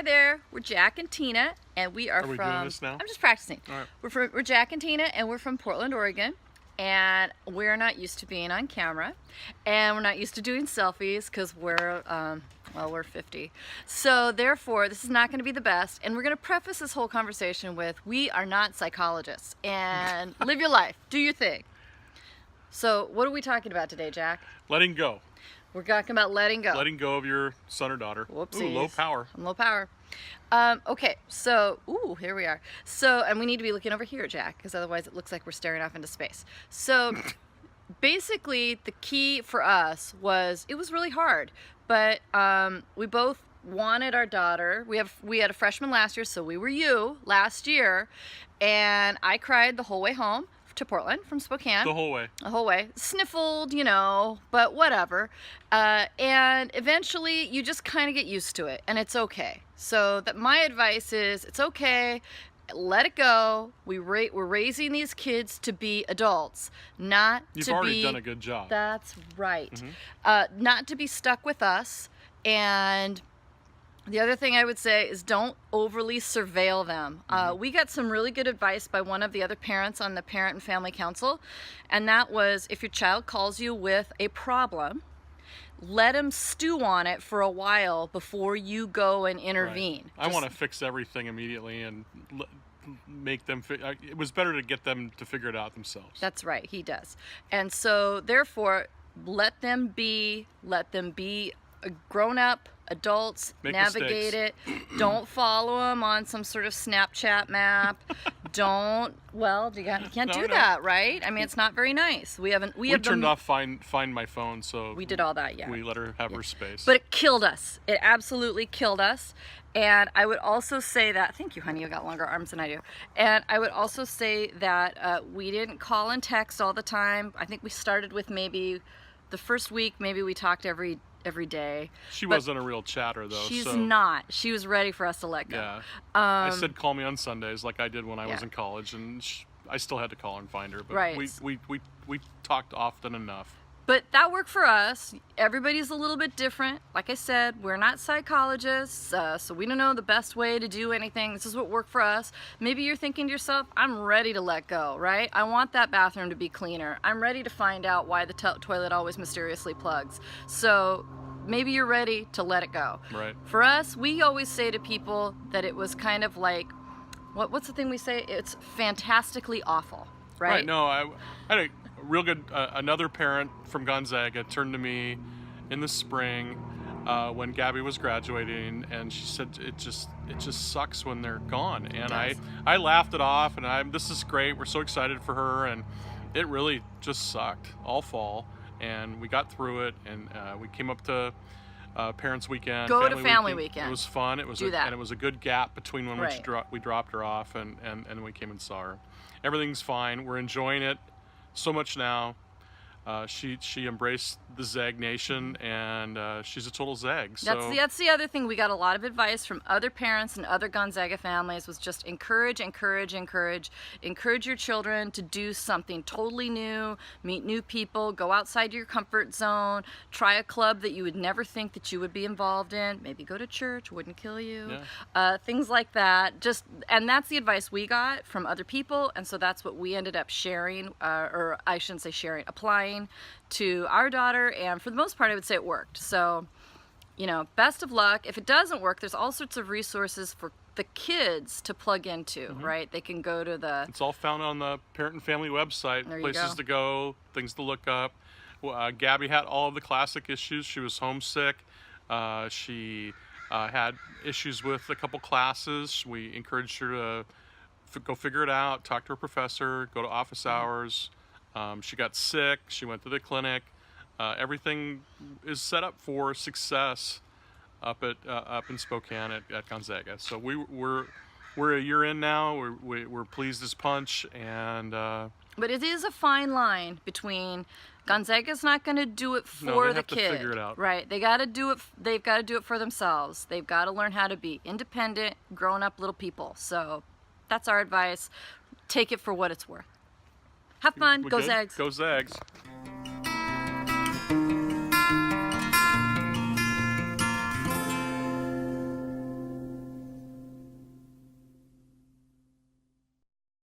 Hi there, we're Jack and Tina, and we are we from... doing this now? I'm just practicing. All right. We're Jack and Tina, and we're from Portland, Oregon, and we're not used to being on camera, and we're not used to doing selfies because we're 50. So therefore, this is not going to be the best, and we're going to preface this whole conversation with, we are not psychologists, and live your life, do your thing. So what are we talking about today, Jack? Letting go. We're talking about letting go. Letting go of your son or daughter. Whoopsies. Ooh, low power. I'm low power. Okay, so, here we are. So, and we need to be looking over here, Jack, because otherwise it looks like we're staring off into space. So, basically, the key for us was, it was really hard, but we both wanted our daughter. We had a freshman last year, so we were last year, and I cried the whole way home to Portland from Spokane. The whole way. The whole way. Sniffled, but whatever. And eventually you just kind of get used to it, and it's okay. So my advice is, it's okay, let it go. We're raising these kids to be adults, not You've to be... You've already done a good job. That's right. Mm-hmm. Not to be stuck with us, and... The other thing I would say is don't overly surveil them. We got some really good advice by one of the other parents on the Parent and Family Council, and that was, if your child calls you with a problem, let them stew on it for a while before you go and intervene. Right. I want to fix everything immediately and make them... It was better to get them to figure it out themselves. That's right, he does. And so, therefore, let them be grown-up adults, navigate it. Don't follow them on some sort of Snapchat map. You can't do that, right? I mean, it's not very nice. We turned off Find My Phone, so we did all that. Yeah, we let her have her space. But it killed us. It absolutely killed us. And I would also say that, thank you, honey, you got longer arms than I do. And I would also say that we didn't call and text all the time. I think we started with maybe the first week, maybe we talked every day. She wasn't a real chatter, though. She's not. She was ready for us to let go. Yeah. I said call me on Sundays like I did when I was in college, and I still had to call and find her. But right. we talked often enough. But that worked for us. Everybody's a little bit different. Like I said, we're not psychologists, so we don't know the best way to do anything. This is what worked for us. Maybe you're thinking to yourself, I'm ready to let go, right? I want that bathroom to be cleaner. I'm ready to find out why the toilet always mysteriously plugs. So maybe you're ready to let it go. Right. For us, we always say to people that it was kind of like, what's the thing we say? It's fantastically awful, right? Right, no, I had a real good, another parent from Gonzaga turned to me in the spring when Gabby was graduating, and she said it just sucks when they're gone. And I laughed it off, and this is great, we're so excited for her, and it really just sucked all fall, and we got through it, and we came up to Parents Weekend. Go to Family Weekend. It was fun. It was and it was a good gap between when we dropped her off and we came and saw her. Everything's fine. We're enjoying it so much now. She embraced the Zag Nation, and she's a total Zag. So that's the other thing. We got a lot of advice from other parents and other Gonzaga families, was just encourage your children to do something totally new, meet new people, go outside your comfort zone, try a club that you would never think that you would be involved in, maybe go to church, wouldn't kill you, things like that. And that's the advice we got from other people, and so that's what we ended up sharing, or I shouldn't say sharing, applying to our daughter, and for the most part I would say it worked. So, best of luck. If it doesn't work, there's all sorts of resources for the kids to plug into, right? They can go to It's all found on the Parent and Family website, places to go, things to look up. Gabby had all of the classic issues. She was homesick. She had issues with a couple classes. We encouraged her to go figure it out, talk to her professor, go to office hours. She got sick. She went to the clinic. Everything is set up for success up in Spokane at Gonzaga. So we're a year in now. We're pleased as punch, and but it is a fine line between Gonzaga's not going to do it for the kid. To figure it out. Right? They got to do it. They've got to do it for themselves. They've got to learn how to be independent, grown-up little people. So that's our advice. Take it for what it's worth. Have fun. Go Zags. Go Zags.